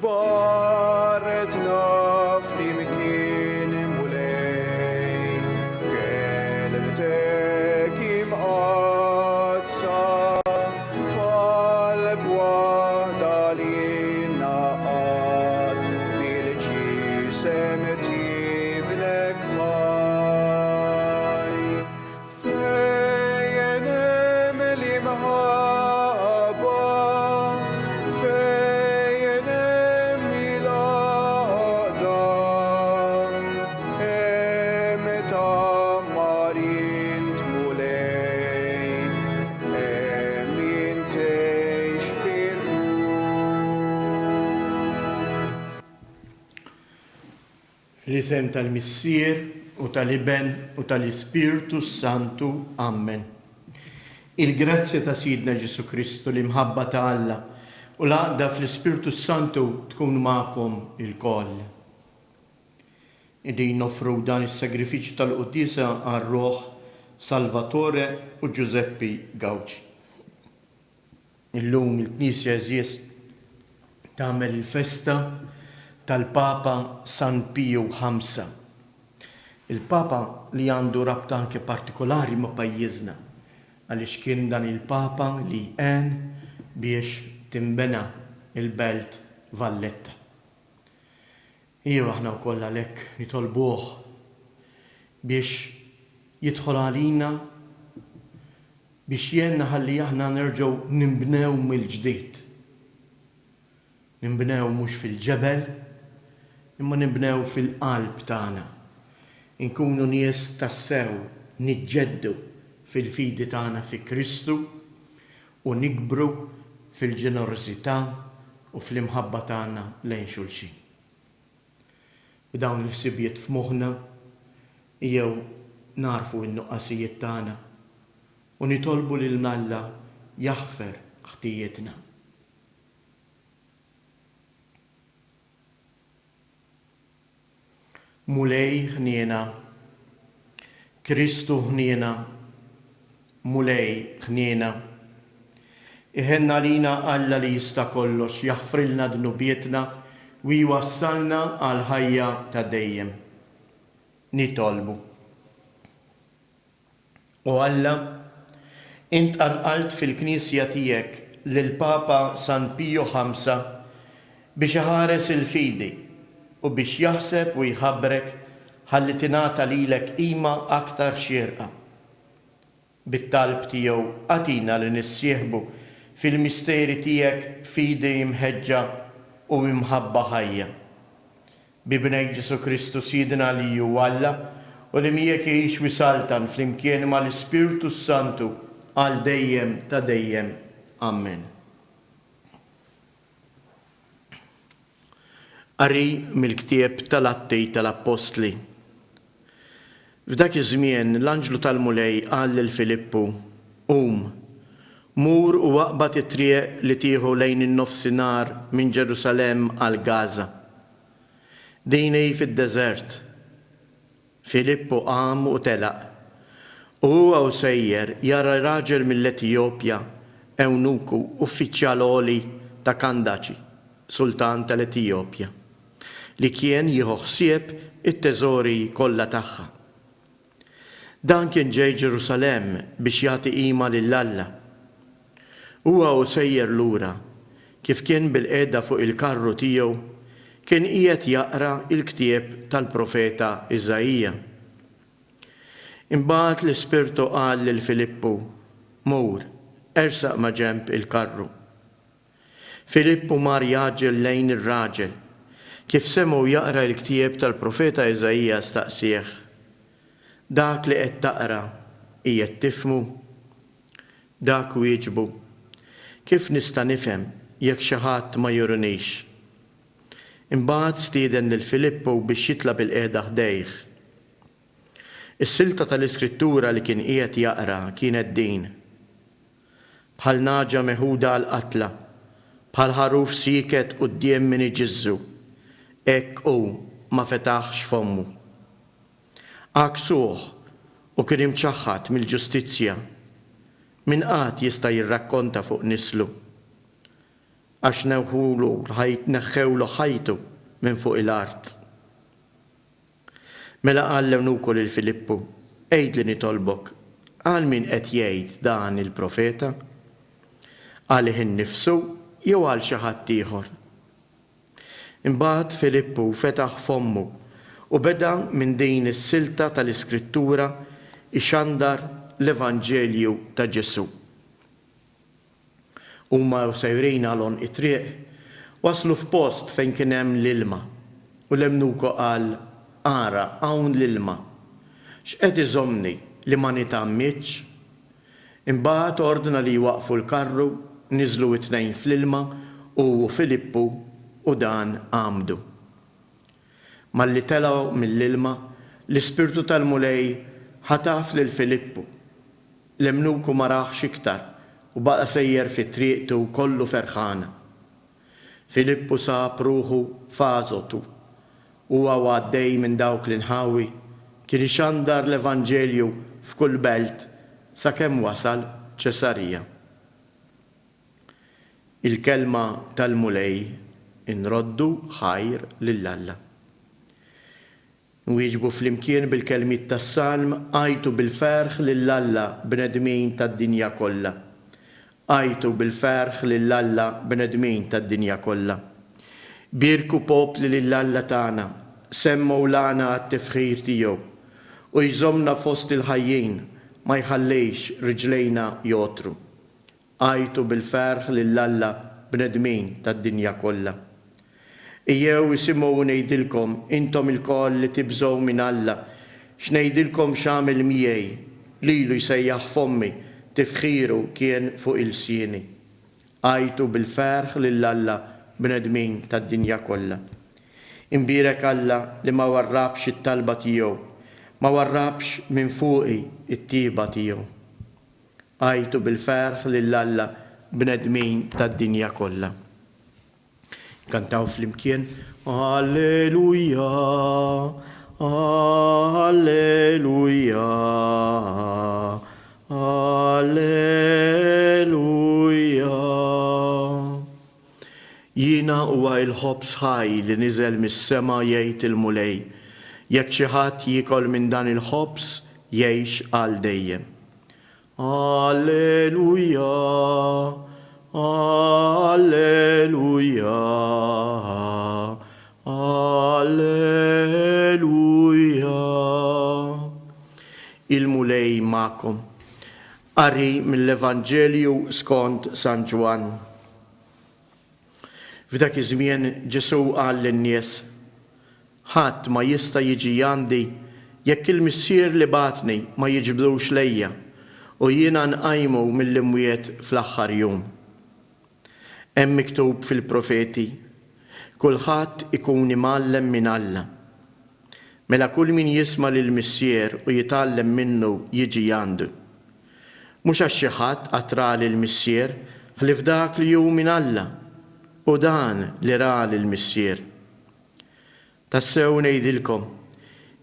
جبارتنا flimkien mulej kelmtek imqazza f'qalb waħda li naqad bil-ġisem tibnek maj fejn hemm l-imħabba fejn hemm il-għaqda hemm tammarin tmulej hemm jintejx Fl-isem tal-Missier u tal-Iben u tal-Ispirtu Santu. Amen. Il-grazzja ta' Sidna Ġesu Kristu l-imħabba ta' Alla u l-għaqda fl-Ispirtu Santu tkun ma'kom il-koll. Idin nofru dan is-sagrifiċċju tal-Quddisa għar-Roħ Salvatore u Giuseppe Gauci. Illum il-Knisja Eżies tagħmel il-festa tal-Papa San Pio V. Il-Papa li għandu rabta anke partikolari ma' pajjiżna għaliex kien dan il-Papa li għen biex timbena il-Belt Valletta. Aħna wkoll għalhekk nitolbuh biex jidħol għalina biex jenna ħalli aħna nerġgħu nimbnew mill-ġdid. Nimbnew mhux fil-ġebel, imma nibnew fil-qalb tagħna. Inkunu nies tassew niġġeddu fil-fidi tagħna fi Kristu u nikbru fil-ġenerożità u fl-imħabba tagħna lejn xulxin. B'dawn il-ħsibijiet f'moħħna jew narfu n-nuqqasijiet tagħna u nitolbu lil Alla jaħfer ħtijietna. Mulej ħniena, Kristu ħniena, mulej ħniena. Iħenna lina Alla li jista' kollox jaħfrilna dnubietna u jwassalna għal ħajja ta' dejjem. Nitolbu. U Alla, int anqalt fil-Knisja tiegħek lil Papa San Pio V biex iħares il-fidi u biex jaħseb u jħabbrek ħalli tingħata lilek qima aktar xierqa. Bit-talb tiegħu għatina li nissieħbu fil-misteri tiegħek fidi imħeġġa u imħabba ħajja. Bibnej Ġesu Kristu Sidna li hu Alla u li miegħek jgħix wisaltan flimkien mal-Ispirtu Santu għal dejjem ta' dejjem. Amen. Qari mill-ktieb tal-Atti tal-Apostli. F'dak iż-żmien l-Anġlu tal-Mulej qal lil Filippu: mur u waqbad it-triq li tieħu lejn in-nofsinhar minn Ġerusalemm għal Gaza. Din hi fid-deżert. Filippu qam u telaq. U huwa sejjer jara raġel mill-Etjopja, ewnuku uffiċjal għoli ta' Kandaċi, sultan tal-Etjopja, li kien jieħu ħsieb it-teżori kollha tagħha. Dan kien ġej Ġerusalem biex jagħti qima lil Alla. Huwa sejjer lura kif kien bil-qiegħda fuq il-karru tiegħu kien qiegħed jaqra l-ktieb tal-profeta Iżajija. Imbagħad l-Ispirtu qal lil Filippu: mur, ersaq ma' ġenb il-karru. Filippu mar jaġel lejn ir-raġel. Kif semgħu jaqra l-ktieb tal-profeta Iżajija staqsih: dak li qed taqra qiegħed tifhmu? Dak wieġbu: kif nista' nifhem jekk xi ħadd ma jurinix? Imbagħad stieden lil Filippu biex jitla' bil-qiegħda ħdejh. Is-silta tal-Iskrittura li kien qiegħed jaqra kienet din: bħal naġa meħuda għal qatla, bħal ħaruf siket quddiem min iġizzu, hekk hu ma fetaħx fommu. Għaksuh u kien imċaħħad mill-ġustizzja, min qatt jista' jirrakkonta fuq nislu. għax neħħewlu ħajtu minn fuq il-art. Mela qallem ukoll il-Filippu, ejd li nitolbok, għal min qed jgħid dan il-profeta? Għalih innifsu jew għal xi ħadd ieħor? Imbagħad Filippu fetaħ fommu u beda minn din is-silta tal-Iskrittura ixandar l-Evanġelju ta' Ġesu. Huma sejrin għalhom it-triq waslu f'post fejn kien hemm l-ilma u l-emnuko qal ara hawn l-ilma. X'qed iżommni li ma nitammitx? Imbagħad ordna li waqfu l-karru, niżlu it-tnejn fl-ilma u Filippu u dan għamdu. Malli telgħu mill-ilma, l-Ispirtu tal-Mulej ħataf lil Filippu. L-emnuku ma raħx iktar u baqa' sejjer fit-triqtu kollu ferħana. Filippu sab ruħu f'Azotu u għaddej minn dawk l-inħawi kien ixandar l-Evanġelju f'kull belt sakemm wasal Ċesarija. Il-kelma tal-Mulej inroddu ħajr lill-Alla. Nwieġbu flimkien bil-kelmiet tas-Salm għajtu bil-ferħ lill-Alla bnedmin tad-dinja kollha. Għajtu bil-ferħ lill-Alla bnedmin tad-dinja kollha. Birku popli lill-Alla tagħna, semmu lana għat-tifħir tiegħu u jżommna fost il-ħajjin ma jħallejx riġlejna jotru. Għajtu bil-ferħ lill-Alla bnedmin tad-dinja kollha. Ejjew isimgħu ngħidilkom intom il-koll li tibżgħu minn Alla x'ngħidilkom x'għamel miegħi lilu jsejjaħ fommi tifħiru kien fuq il-sieni. Għajtu bil-ferħ lill-Alla bnedmin tad-dinja kollha. Imbierek Alla li ma warrabx it-talba tiegħu, ma warrabx minn fuqi it-tieba tiegħu. Għajtu bil-ferħ lill-Alla bnedmin tad-dinja kollha. Kantaw flimkien, Alleluja, Alleluja, Alleluja. Jiena huwa il-ħobs ħaj li niżel mis-sema jgħid il-Mulej, jekk xi ħadd jiekol minn dan il-ħobs jgħix għal dejjem. Alleluja, Alleluja, Alleluja. Il-Mulej ma'kom. Qari mill-Evanġelju skont San Ġwan. F'dak iż-żmien Ġesu qal lin-nies: ħadd ma jista' jiġi għandi jekk il-missier li bagħtni ma jiġbdux lejja u jiena nqajmu mill-imwiet fl-aħħar jum. Hemm miktub fil-profeti, kulħadd ikun imgħallem minn Alla. Mela kull min jisma' lill-missier u jitgħallem minnu jiġi għandu. Mhux għax xi ħadd atra lill-missier ħlief dak li hu minn Alla u dan li ra lill-missier. Tassew ngħidilkom,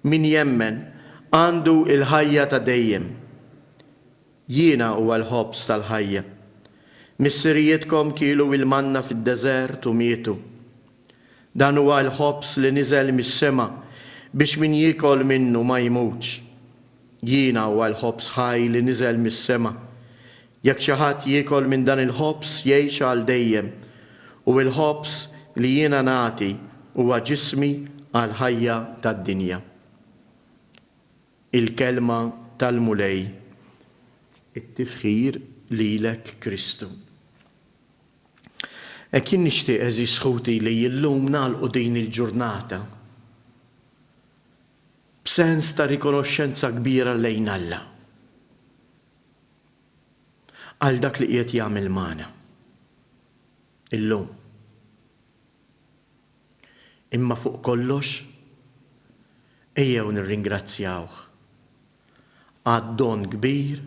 min jemmen għandu il-ħajja ta' dejjem. Jiena huwa l-ħobs tal-ħajja. Missirietkom kielu il-manna fid-deżert u mietu. Dan huwa l-ħobs li niżel mis-sema biex min jiekol minnu ma jmutx. Jiena huwa l-ħobs ħaj li niżel mis-sema. Jekk xi ħadd jiekol minn dan il-ħobs jgħix għal dejjem u l-ħobs li jiena nagħti huwa ġismi għal ħajja tad-dinja. Il-kelma tal-Mulej. It-tifħir lilek Kristu. Kien nixtieq eżis sħuti li llum nagħlqu din il-ġurnata b'sens ta' rikonoxxenza kbira lejn Alla għal dak li qiegħed jagħmel magħna illum. Imma fuq kollox ejjew nirringrazzjawh għad-don kbir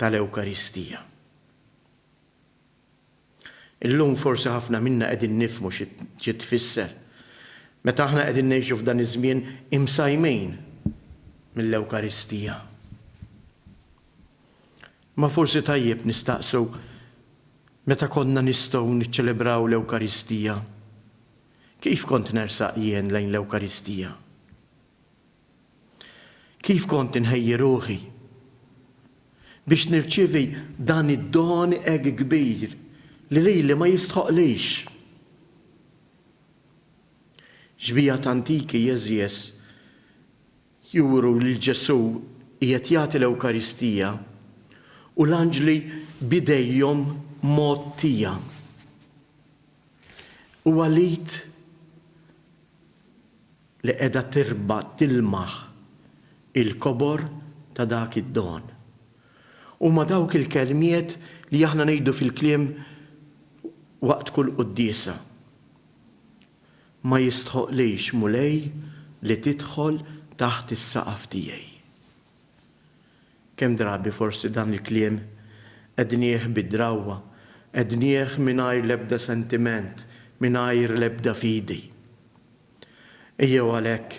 tal-Ewkaristija. Illum forsi ħafna minna qegħdin nifhmu xi tfisser. Meta aħna qegħdin ngħixu f'dan iż-żmien imsajmejn mill-Ewkaristija. Ma forsi tajjeb nistaqsu Meta konna nistgħu niċċelebraw l-Ewkaristija, kif kont nersaq jien lejn l-Ewkaristija? Kif kont inħejji ruħi biex nirċievi dan id-don hekk kbir li lili ma jistħoqlix? Ġbijat antiki jeżjes juru li Ġesu qiegħed jagħti l-Ewkaristija u l-anġli bidejhom mottija. U għalit li qiegħda tilmaħ il-kobor ta' dak id-don. U ma dawk il-kelmiet li aħna ngħidu fil-kliem waqt kull quddiesa. Ma jistħoqlix mulej li tidħol taħt is-saqaf tiegħi. Kemm drabi forsi dan il-kliem qegħdnieh bid-drawwa, qegħdnieh mingħajr l-ebda sentiment, mingħajr l-ebda fidi. Ejjew għalhekk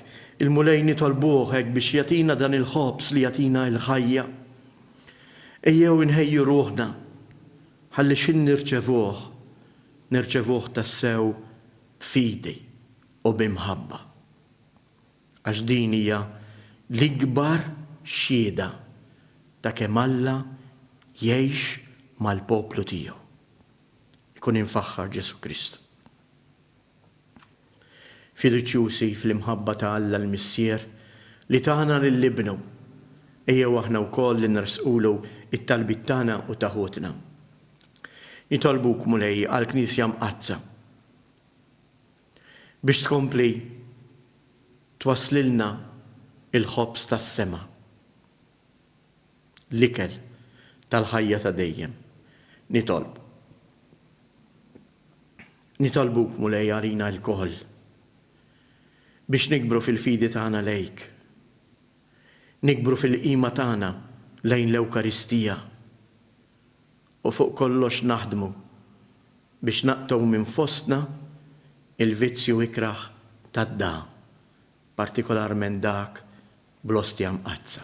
il-mulej nitolbuh hekk biex jagħtina dan il-ħobs li jagħtina l-ħajja. Ejjew inħejju ruħna ħalli x'in nirċevuh tassew b'fidi u b'imħabba. Għax din hija l-ikbar xhieda ta' kemm Alla jgħix mal-poplu tiegħu. Ikun infaħħar Ġesu Kristu. Fiduċjusi fl-imħabba ta' Alla l-Missier li tagħna lill-ibnu, ejjew aħna wkoll li nersqulu it-talbit tagħna u taħutna. Nitolbuk mulej għall-Knisja mqazza biex tkompli twaslilna il-ħobs tas-sema, l-ikel tal-ħajja ta' dejjem. Nitolbuk mulej għalina l-koll biex nikbru fil-fidi tagħna lejk, nikbru fil-qima tagħna lejn l-Ewkaristija u fuq kollox naħdmu biex naqtaw minn fostna il-vizzju ikraħ tad-da, partikolarment dak bl-ostja mqazza.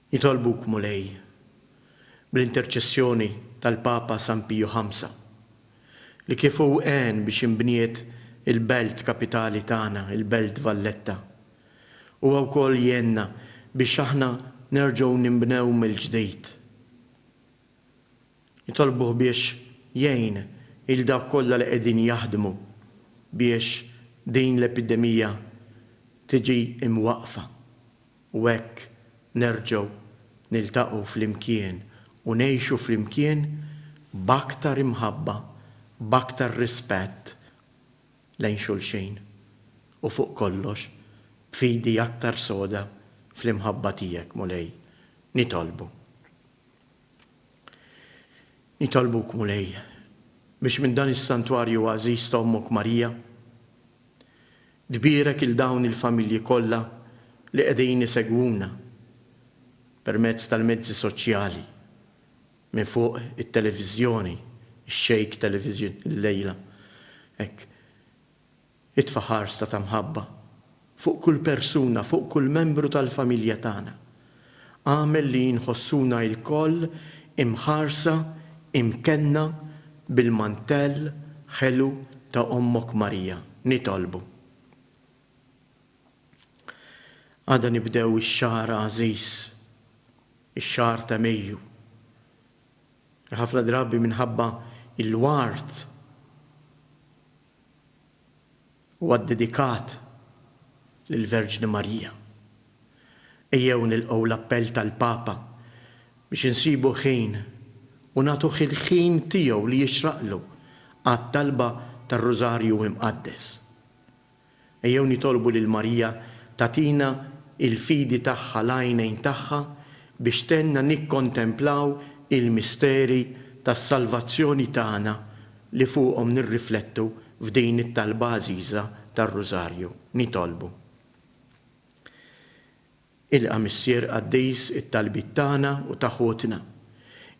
Nitolbuk mulej bl-interċessjoni tal-Papa San Piju V li kif hu għen biex imbniet il-belt kapitali tagħna, il-belt Valletta. U wkoll jenna biex aħna nerġgħu nimbnew mill-ġdid. Nitolbuh biex jgħin il-dak kollha li qegħdin jaħdmu biex din l-epidemija tiġi imwaqfa u hekk nerġgħu niltaqgħu flimkien u ngħixu flimkien b'aktar imħabba, b'aktar rispett lejn xulxin u fuq kollox b'fidi aktar soda fl-imħabba tiegħek mulej. Nitolbuk mulej biex minn dan is-santwarju għażiż ta' Ommok Marija tbierek il-dawn il-familji kollha li qegħdin isegwuna permezz tal-mezzi soċjali minn fuq it-televiżjoni, ix-xejk televiżjon il-lejla. Hekk itfa' ħarsna ta' mħabba fuq kull persuna, fuq kull membru tal-familja tagħna. Għamel li jinħossuna l-koll imħarsa, imkenna bil-mantell ħelu ta' Ommok Marija. Nitolbu. Għada nibdew ix-xahar għażiż, ix-xahar ta' Mejju. Ħafna drabi minħabba il-wart huwa dedikat lill-Verġni Marija. Ejjew nilqgħu l-appell tal-Papa biex insibu ħin u nagħtuh il-ħin tiegħu li jixraqlu għat-talba tar-Rużarju imqaddes. Ejjew nitolbu lil Marija tagħtina il-fidi tagħha l-għajnejn tagħha biex tenna nikkontemplaw il-misteri tas-salvazzjoni tagħna li fuqhom nirriflettu f'din it-talba għażiża tar-Rużarju. Nitolbu. Ilqa' Missier Qaddis it-talbit tagħna u ta' ħutna.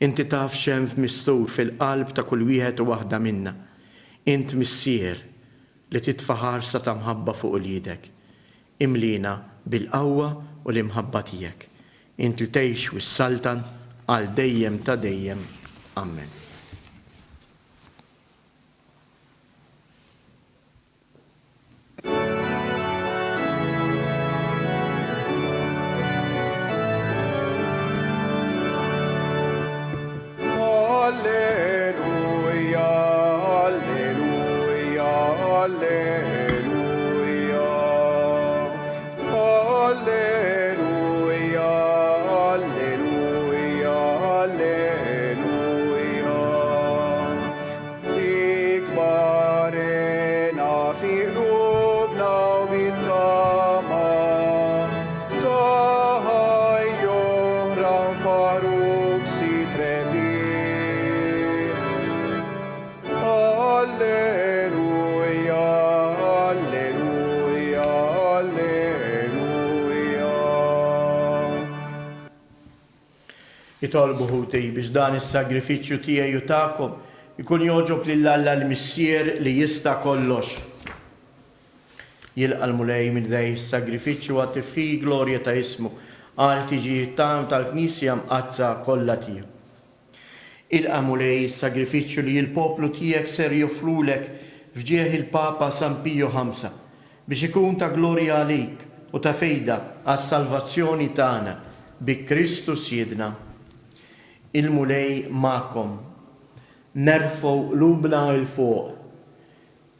Inti taf x'hemm mistur fil-qalb ta' kull wieħed u waħda minna. Int Missier li titfa' ħarsa ta' mħabba fuq ulidek. Imlina bil-qawwa u l-imħabba tiegħek. inti tgħix wis-saltan għal dejjem ta' dejjem. Amen. Alleluia, alleluia, alleluia. Alleluia, alleluia, alleluia. Ikbarena fi qlubna u bit-tama, taħajjohran faruk sitrebi. Alleluia, alleluia, alleluia. Itolbu ħuti biex dan is-sagrifiċċju tiegħi u tagħkom ikun joġob lill-Alla l-Missier li jista' kollox. Jilqa' l-mulej minn dej is-sagrifiċċju għat fi glorja ta' ismu għal tiġi tal-Knisja mqazza kollha tiegħu. Ilqa' mulej is-sagrifiċċju li l-poplu tiegħek ser joffrulek fġieħ il-Papa San Pio V biex ikun ta' glorja għalik u ta' fejda għas-salvazzjoni tagħna bi Kristus Siedna. Il-mulej ma'kom. Nerfgħu qlubna il fuq.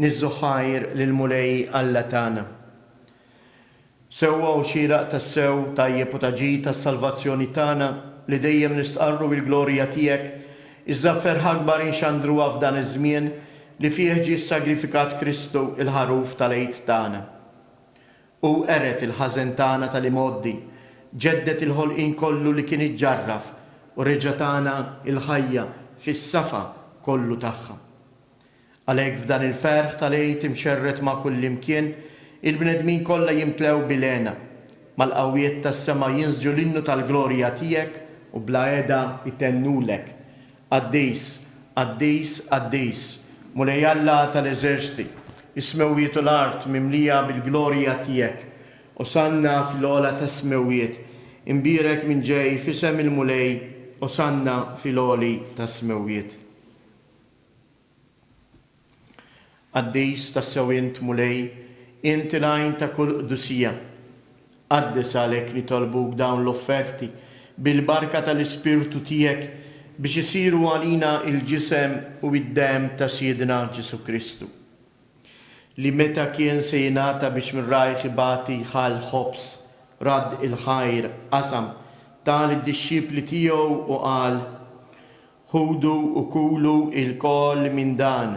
Nizzuħajr lill-mulej Alla tagħna. Sewwa u xieraq tas-sew tajjeb u taġi tas-salvazzjoni tagħna li dejjem nistqarru bil-glorja tiegħek iż-żaffer ħakbar inxandru f'dan iż-żmien li fih ġie sagrifikat Kristu il-ħaruf tal-għid tagħna. U qeret il-ħażen tagħna tal-imoddi, ġeddet il-ħolqien kollu li kien iġġarraf u reġa' tagħna il-ħajja fis-safa kollu tagħha. Għalhekk f'dan il-ferħ tal-għid imxerret ma' kull imkien il-bnedmin kollha jimtlew bilena mal-qawwiet tas-sema jinżġu l-innu tal-glorja tiegħek u bla qiegħda itennulek. Għaddejs, għaddejs, għaddejs, mulej Alla tal-eżerċiti, is-smewwiet u l-art mimlija bil-glorja tiegħek, u sanna fil-ola ta' smewwiet, imbirek minn ġej fisem il-mulej, u sanna fil-oli ta' smewwiet. Għaddejs ta' sewint mulej, inti lajn ta' kull qdusija. Għaddis għalek nitolbuk dawn l-offerti bil-barka tal-Ispirtu tiegħek biex isiru għalina il-ġisem u id-dem ta' Siedna Ġesu Kristu. Li meta kien se jingħata biex minn rajħ ibati ħal ħobs, rad il-ħajr, qasam tal-disċipli tiegħu u qal: ħudu u kulu il-koll minn dan,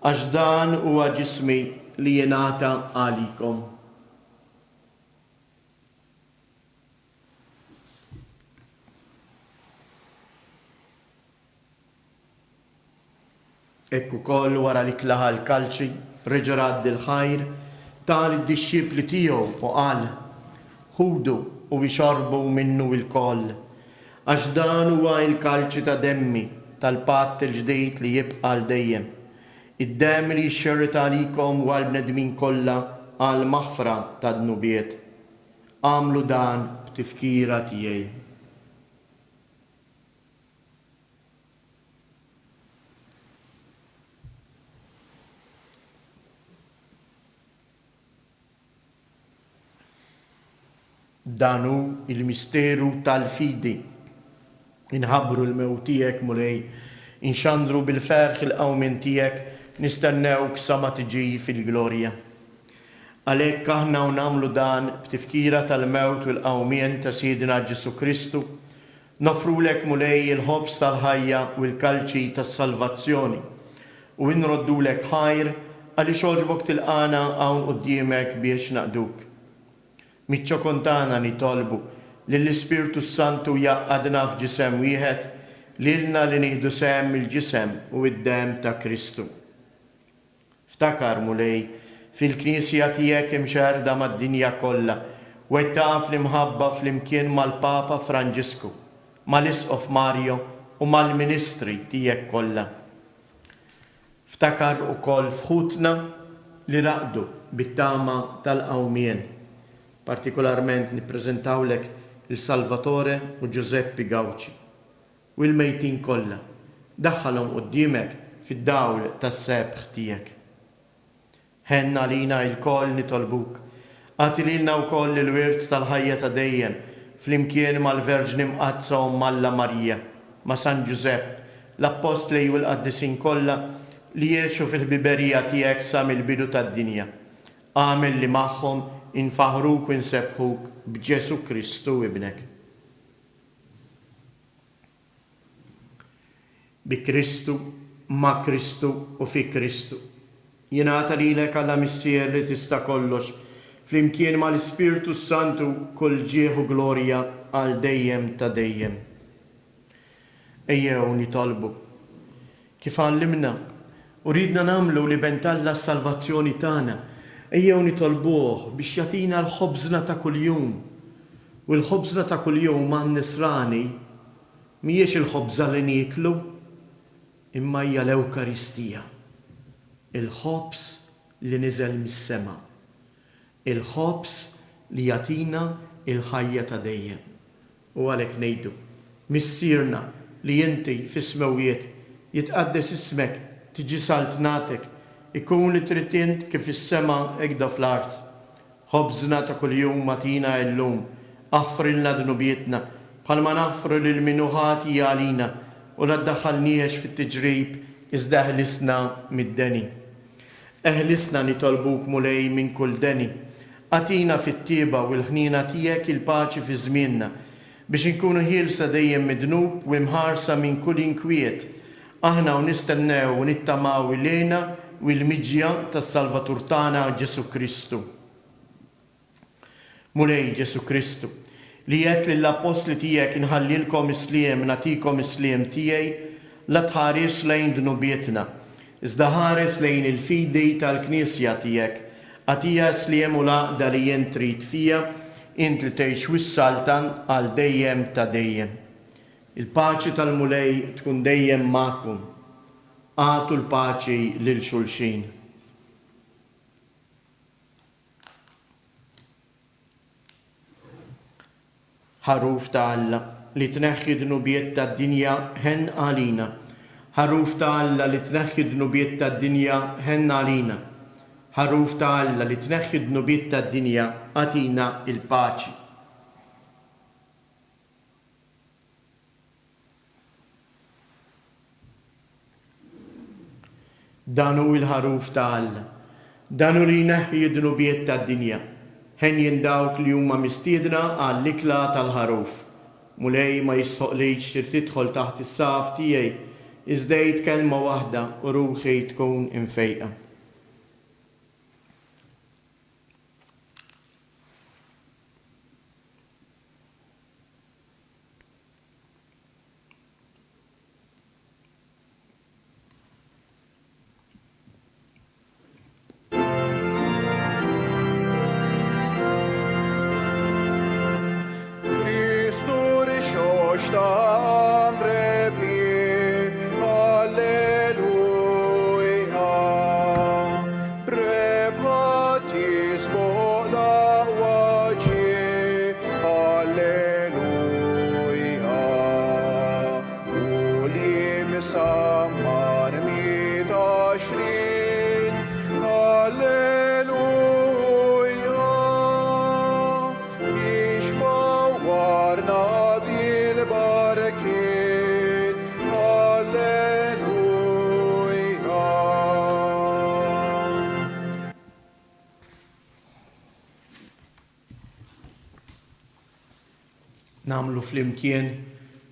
għax dan huwa ġismi li jingħata għalikom. Ekku koll wara li klaħa l-kalċi, reġa' radd il-ħajr, tal id-disċipli tiegħu u qal: ħudu u jxorbu minnu il-koll, għax dan huwa il-kalċi ta' demmi tal-patt il-ġdejt li jibqa' l dejjem. Id-dem li jxerret għalikom u għal-bnedmin kollha għal maħfra ta' dnubiet. Għamlu dan b'tifkira tiegħi. Danu il-misteru tal-fidi. Inħabru l-mewtijek mulej, inxandru bil-ferħ il-qawmin tijek, nistennewk sama tiġi fil-glorja. Għalhekk aħna u nagħmlu dan b'tifkira tal-mewt u l-qawmien ta' Siedna Ġesu Kristu, nofrulek mulej il-ħobs tal-ħajja u l-kalċi tas-salvazzjoni u nroddulek ħajr għaliex oġbok tilqana hawn quddiemek biex naqduk. Miċċo kontana nitolbu li l-Ispirtu Santu jaqadna f'ġisem wieħed lilna li nieħdu sem il-ġisem u id-dem ta' Kristu. Ftakar mulej fil-Knisja tiegħek imxerda mad-dinja kollha u taf l-imħabba fl-imkien mal-Papa Franġisku, mal-Isqof Mario u mal-Ministri tiegħek kollha. Ftakar ukoll fħutna li raqdu bit-tama tal-qawmien. Partikolarment nippreżentawlek il-Salvatore u Giuseppe Gawċi u l-mejtin kollha daħħalhom qudiemek fid-dawl tas-sebħ tiegħek. Ħenna lina l-koll nitolbuk, għati lilna wkoll il-wirt tal-ħajja ta' dejjem flimkien mal-Verġni Mqazza u Malla Marija, ma' San Giuseppe, l-Apostli u l-Qaddisin kollha li jgħixu fil-ħbiberija tiegħek sa mill-bidu tad-dinja. Għamel li magħhom infaħruk u nsebħuk b'Ġesu Kristu ibnek. Bi Kristu, ma' Kristu u fi Kristu. Jingħata lilek Alla Missier li tista' kollox, flimkien mal-Ispiritu Santu kull ġieħ u glorja għal dejjem ta' dejjem. Ejjew nitolbu kif għallimna u ridna nagħmlu li bentalla s-salvazzjoni tagħna, ejjew nitolbuh biex jagħtina l-ħobżna ta' kuljum. U l-ħobżna ta' kuljum man-Nisrani mhijiex il-ħobża li nieklu, imma hija l-Ewkaristija. Il-ħobż li niżel mis-sema. Il-ħobż li jagħtina il-ħajja ta' dejjem. U għalhekk ngħidu, missierna li inti fis-smawiet jitqaddes ismek, tiġi saltnatek, ikun li trid int kif is-sema hekk fl-art. Ħobżna ta' kuljum matina llum, aħfrilna dnubietna bħalma naħfru lil min ħati għalina u la ddaħħalniex fit-tiġrib iżda eħlisna mid-deni. Eħlisna nitolbuk mulej minn kull deni. Għatina fit-tieba u l-ħnina tiegħek il-paċi fi żmienna biex inkunu ħielsa dejjem midnub u mħarsa minn kull inkwiet. Aħna u nistennew u nittamaw ilejna u l-miġja tas-Salvatur tagħna Ġesu Kristu. Mulej Ġesu Kristu li qed lill-apostli tiegħek inħallilkom isliem nagħtikom isliem tiegħi la tħares lejn dnubietna, iżda ħares lejn il-fidi tal-Knisja tiegħek, għatija isliem u laqda li jien trid fija, int li tgħix wis-saltan għal dejjem ta' dejjem. Il-paċi tal-mulej tkun dejjem magħkom. Għatu l-paċi lil xulxin. Ħaruf ta' Alla li tneħħi dnubiet tad-dinja ħen għalina. Ħaruf ta' Alla li tneħħi dnubiet tad-dinja ħen għalina. Ħaruf ta' Alla li tneħħi dnubiet tad-dinja għatina il-paċi. Danu il-ħaruf ta' Alla. Danu li jneħħi dnubiet tad-dinja. Ħen jindawk li huma mistiedna għall-ikla tal-ħaruf. Mulej ma jisħoqlejx trid tidħol taħt is-saf tiegħi, iżdejt kelma waħda u ruħi tkun imfejqa. Namlu flimkien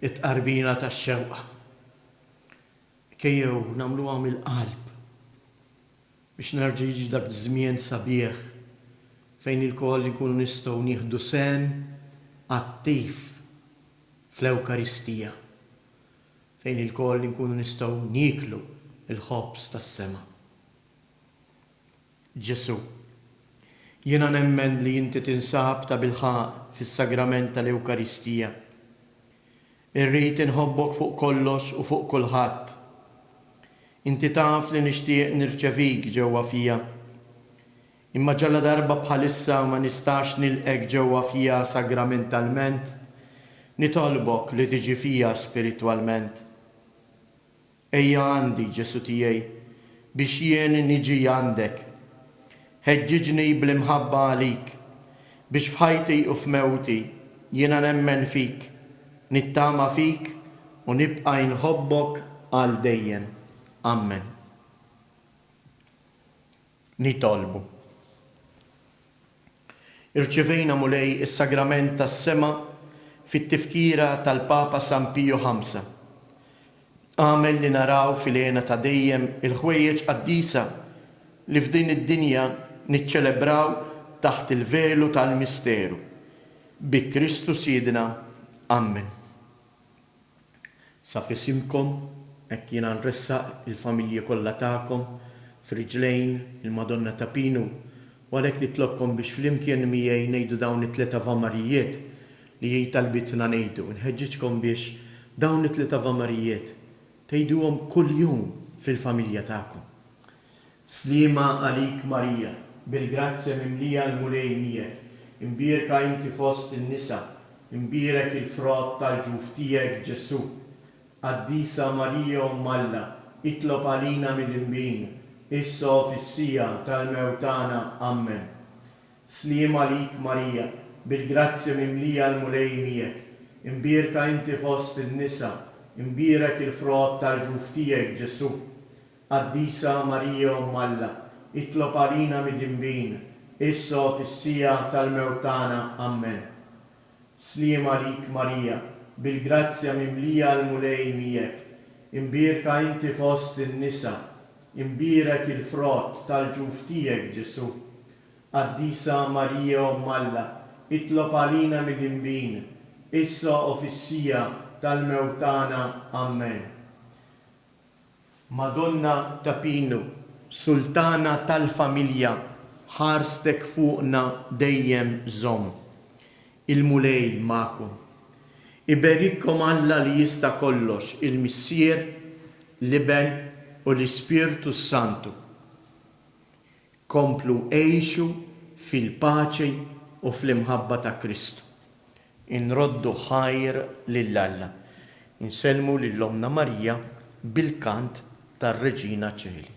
it-qarbina tax-xewqa. Kejjew namlu għam il-qalb biex nerġa' jiġi dak żmien sabiħ fejn il-koll nkunu nistgħu nieħdu sem attiv fl-Ewkaristija. Fejn il-koll nkunu nistgħu niklu il-ħobż tas-sema. Ġesu, jiena nemmen li inti tinsab ta' bilħaq fis-sagrament tal-Ewkaristija. Irrid inħobbok fuq kollox u fuq kulħadd. Inti taf li nixtieq nirċevik ġewwa fija. Imma ġalla darba bħalissa ma nistax nilqek ġewwa fija sagramentalment, nitolbok li tiġi fija spiritualment. Ejja għandi Ġesu tiegħi biex jien niġi għandek. Ħeġġiġni bl-imħabba għalik biex f'ħajti u f'mewti jiena nemmen fik, nittama fik u nibqa' nħobbok għal dejjem. Amen. Nitolbu. Irċivejna mulej is-sagrament tas-sema fit-tifkira tal-Papa San Pio V. Għamel li naraw fil-għena ta' dejjem il-ħwejjeġ qaddisa li f'din id-dinja niċċelebraw taħt il-velu tal-misteru. Bi Kristu Sidna. Amen. Sa fisimkom, hekk jiena nressaq il-familji kollha tagħkom f'Riġlejn il-Madonna ta' Pinu, u għalhekk nitlobkom biex flimkien miegħi ngħidu dawn it-tliet avamarijiet li jgħid talbitna ngħidu. Nħeġġiġkom biex dawn it-tliet avamarijiet tgħiduhom kuljum fil-familja tagħkom. Sliema għalik Marija, bil-grazzja mimlija l-mulej miegħek, imbierka inti fost in-nisa, imbierek il-frott tal-ġuf tiegħek Ġesu. Qaddisa Marija Alla, itlob għalina mill-imbien, issa fis-sija tal-mewtana. Amen. Sliema għalik Marija, bil-grazzja mimlija l-mulej miegħek, imbierka inti fost in-nisa, imbierek il-frott tal-ġuf tiegħek Ġesu. Qaddisa Marija Alla, itlob għalina mill-imbien, issa fis-sija tal-mewtana. Amen. Sliema għalik Marija, bil-grazzja mimlija l-mulej miegħek, imbierka inti fost in-nisa, imbierek il-frott tal-ġuf tiegħek Ġesu. Qaddisa Marija Alla, itlob għalina mill-imbien, issa fis-sija tal-mewtana. Amen. Madonna ta' Pinu, Sultana tal-familja, ħarstek fuqna dejjem żomm. Il-mulej magħkom. Iberikkom Alla li jista' kollox, il-Missier, l-Iben u l-Ispirtu Santu. Komplu għejxu fil-paċi u fl-imħabba ta' Kristu. Inroddu ħajr lill-Alla. Inselmu lill-Omna Marija bil-kant tar-Reġina Ċeli.